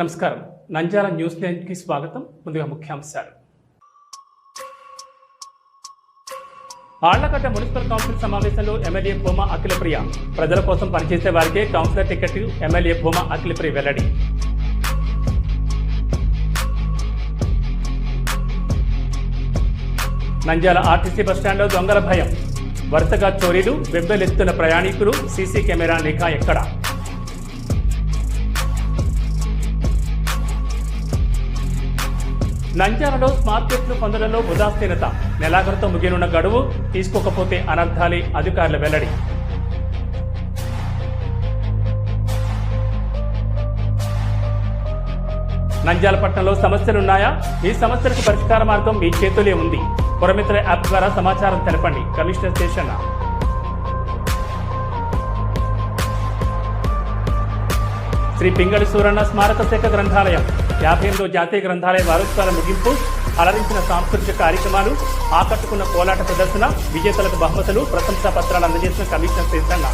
నమస్కారం. నంద్యాల న్యూస్ 9కి స్వాగతం. ముందుగా ముఖ్యాంశాలు. ఆళ్లగడ్డ మున్సిపల్ కౌన్సిల్ సమావేశంలో ఎమ్మెల్యే భూమా అఖిలప్రియ ప్రజల కోసం పనిచేసే వారికే councillor ticket MLA Bhuma Akhilapriya వెల్లడి. నంద్యాల ఆర్టీసీ బస్టాండ్లో దొంగల భయం, వరుసగా చోరీలు, వెబ్బెలెత్తున ప్రయాణికులు, సీసీ కెమెరా నిఘా ఎక్కడ? నంద్యాలలో స్మార్ట్ కిట్లు పొందడంలో ఉదాసీనత, నెలాఖరుతో ముగియనున్న గడువు తీసుకోకపోతే అనర్థాలే అధికారుల వెల్లడి. నంద్యాల పట్టణంలో సమస్యలున్నాయా? ఈ సమస్యలకు పరిష్కార మార్గం మీ చేతులే ఉంది. పురమిత్ర యాప్ ద్వారా సమాచారం తెలపండి. Commissioner station. శ్రీ పింగళి సూరన్న స్మారక శాఖ గ్రంథాలయం 58వ జాతీయ గ్రంథాలయ వారోత్సవాల ముగింపు, అలరించిన సాంస్కృతిక కార్యక్రమాలు, ఆకట్టుకున్న కోలాట ప్రదర్శన, విజేతలకు బహుమతులు, ప్రశంసా పత్రాలు అందజేసిన కమిషనర్ శేషన్న.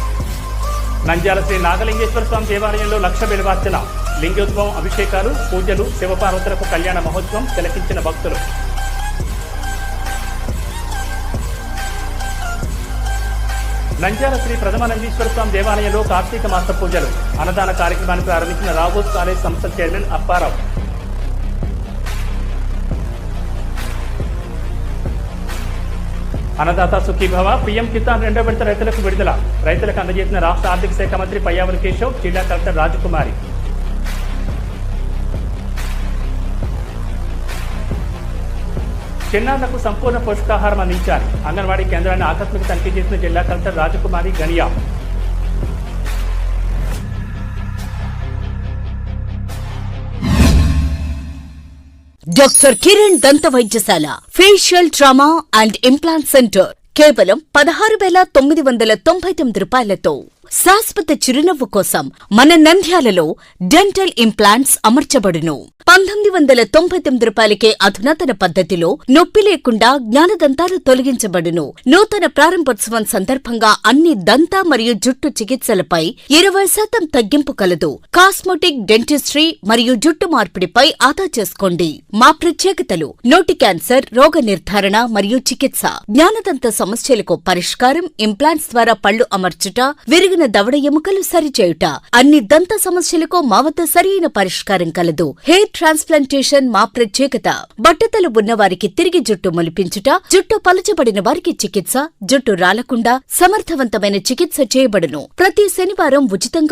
నంద్యాల శ్రీ నాగలింగేశ్వర స్వామి దేవాలయంలో లక్ష బిల్వార్చన, లింగోద్భవం, అభిషేకాలు, పూజలు, శివపార్వతులకు కళ్యాణ మహోత్సవం, తిలకించిన భక్తులు. నంద్యాల శ్రీ ప్రథమ నందీశ్వర స్వామి దేవాలయంలో కార్తీక మాస పూజలు, అన్నదాన కార్యక్రమాన్ని ప్రారంభించిన రావోస్ కాలేజ్ సంస్థ చైర్మన్ అప్పారావు. అన్నదాత సుఖీభవ, పీఎం కిసాన్ 2వ విడత రైతులకు విడుదల, రైతులకు అందజేసిన రాష్ట్ర ఆర్థిక శాఖ మంత్రి పయ్యావుల కేశవ్, జిల్లా కలెక్టర్ రాజకుమారి. చిన్నారులకు సంపూర్ణ పోషకాహారం అందించాలి, అంగన్వాడీ కేంద్రాన్ని ఆకస్మిక తనిఖీ చేసిన జిల్లా కలెక్టర్ రాజకుమారి గనియా. డాక్టర్ కిరణ్ దంత వైద్యశాల, facial trauma and implant centre కేవలం 16,999 రూపాయలతో శాశ్వత చిరునవ్వు కోసం మన నంద్యాలలో డెంటల్ ఇంప్లాంట్స్ అమర్చబడును. 1999 రూపాయలకే అధునాతన పద్ధతిలో నొప్పి లేకుండా జ్ఞానదంతాలు తొలగించబడును. నూతన ప్రారంభోత్సవం సందర్భంగా అన్ని దంత మరియు జుట్టు చికిత్సలపై 20% తగ్గింపు కలదు. కాస్మోటిక్, డెంటిస్ట్రీ మరియు జుట్టు మార్పిడిపై ఆదా చేసుకోండి. మా ప్రత్యేకతలు: నోటి క్యాన్సర్, రోగ నిర్ధారణ మరియు చికిత్స, జ్ఞానదంత సమస్యలకు పరిష్కారం, ఇంప్లాంట్స్ ద్వారా పళ్లు అమర్చుట, విరిగిన దవడ ఎముకలు సరిచేయుట. అన్ని దంత సమస్యలకు మా వద్ద సరైన పరిష్కారం కలదు. హెయిర్ ట్రాన్స్ప్లాంటేషన్ మా ప్రత్యేకత. బట్టతలు ఉన్నవారికి తిరిగి జుట్టు మొలిపించుట, జుట్టు పలచబడిన వారికి చికిత్స, జుట్టు రాలకుండా సమర్థవంతమైన చికిత్స చేయబడును. ప్రతి శనివారం ఉచితంగా